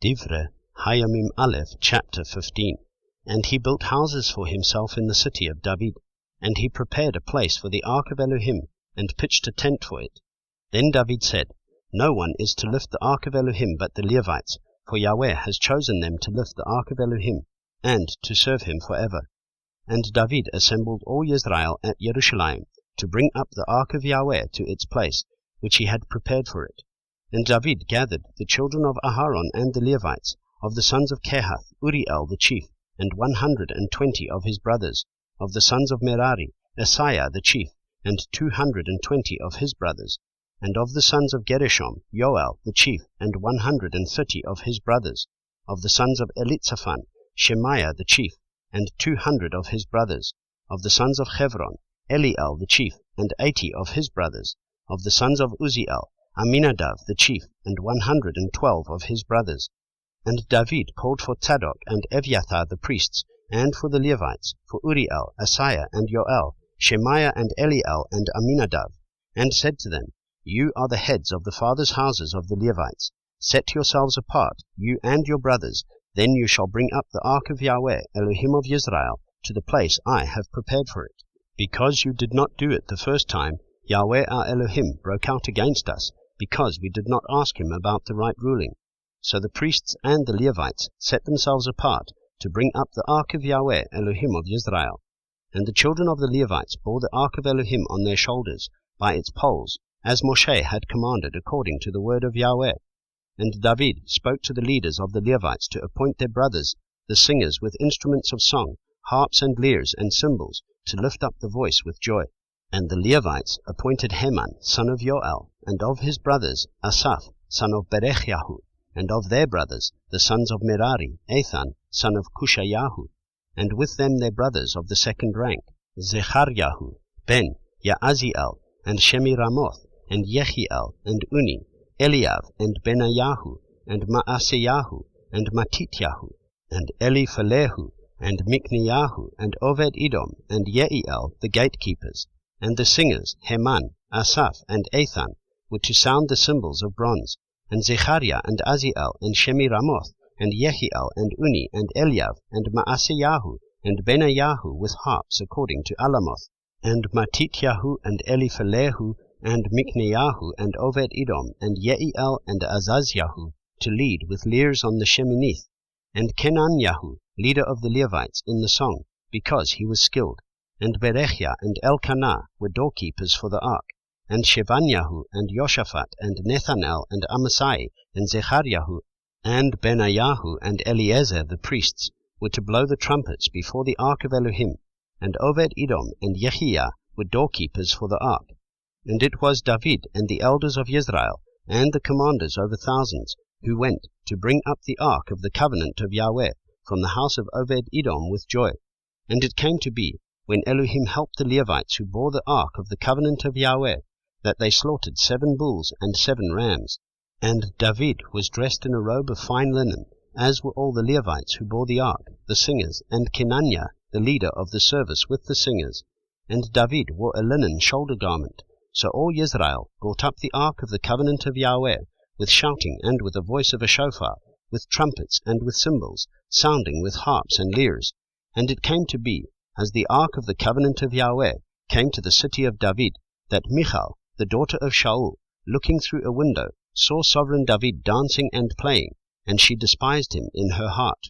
Dibre, haYamim Aleph, chapter 15. And he built houses for himself in the city of David, and he prepared a place for the ark of Elohim, and pitched a tent for it. Then David said, No one is to lift the ark of Elohim but the Levites, for Yahweh has chosen them to lift the ark of Elohim, and to serve him forever. And David assembled all Israel at Jerusalem, to bring up the ark of Yahweh to its place, which he had prepared for it. And David gathered the children of Aharon and the Levites, of the sons of Kehath, Uriel the chief, and 120 of his brothers, of the sons of Merari, Asaiah the chief, and 220 of his brothers, and of the sons of Gershom, Joel the chief, and 130 of his brothers, of the sons of Elitzaphan, Shemaiah the chief, and 200 of his brothers, of the sons of Hebron, Eliel the chief, and 80 of his brothers, of the sons of Uzziel, Aminadav the chief, and 112 of his brothers. And David called for Tzadok and Eviathar the priests, and for the Levites, for Uriel, Asaiah, and Joel, Shemaiah, and Eliel, and Aminadav, and said to them, You are the heads of the fathers' houses of the Levites. Set yourselves apart, you and your brothers, then you shall bring up the ark of Yahweh, Elohim of Israel, to the place I have prepared for it. Because you did not do it the first time, Yahweh our Elohim broke out against us, because we did not ask him about the right ruling. So the priests and the Levites set themselves apart to bring up the ark of Yahweh, Elohim of Israel. And the children of the Levites bore the ark of Elohim on their shoulders, by its poles, as Moshe had commanded according to the word of Yahweh. And David spoke to the leaders of the Levites to appoint their brothers, the singers with instruments of song, harps and lyres and cymbals, to lift up the voice with joy. And the Levites appointed Heman, son of Joel, and of his brothers Asaph, son of Berechiahu, and of their brothers, the sons of Merari, Ethan, son of Cushayahu, and with them their brothers of the second rank, Zechariahu, Ben, Yaaziel, and Shemiramoth, and Yehiel, and Uni, Eliav, and Benayahu, and Maaseyahu, and Matityahu, and Eliphalehu, and Mikneyahu, and Oved-Edom, and Yeiel, the gatekeepers. And the singers, Heman, Asaph, and Ethan, were to sound the cymbals of bronze, and Zechariah, and Aziel, and Shemiramoth, and Yehiel, and Uni, and Eliav, and Maaseyahu, and Benayahu with harps according to Alamoth, and Matityahu, and Eliphalehu, and Mikneyahu, and Oved-Edom, and Yeiel, and Azaziahu, to lead with lyres on the Sheminith, and Kenanyahu, leader of the Levites, in the song, because he was skilled, and Berechia and Elkanah were doorkeepers for the ark, and Shevanyahu, and Joshaphat, and Nethanel, and Amasai, and Zechariahu, and Benayahu, and Eliezer the priests, were to blow the trumpets before the ark of Elohim, and Oved-Edom and Yehiah were doorkeepers for the ark. And it was David and the elders of Israel, and the commanders over thousands, who went to bring up the ark of the covenant of Yahweh from the house of Oved-Edom with joy. And it came to be, when Elohim helped the Levites who bore the ark of the covenant of Yahweh, that they slaughtered 7 bulls and 7 rams. And David was dressed in a robe of fine linen, as were all the Levites who bore the ark, the singers, and Kenaniah, the leader of the service with the singers. And David wore a linen shoulder garment. So all Israel brought up the ark of the covenant of Yahweh, with shouting and with the voice of a shofar, with trumpets and with cymbals, sounding with harps and lyres. And it came to be, as the ark of the covenant of Yahweh came to the city of David, that Michal, the daughter of Shaul, looking through a window, saw sovereign David dancing and playing, and she despised him in her heart.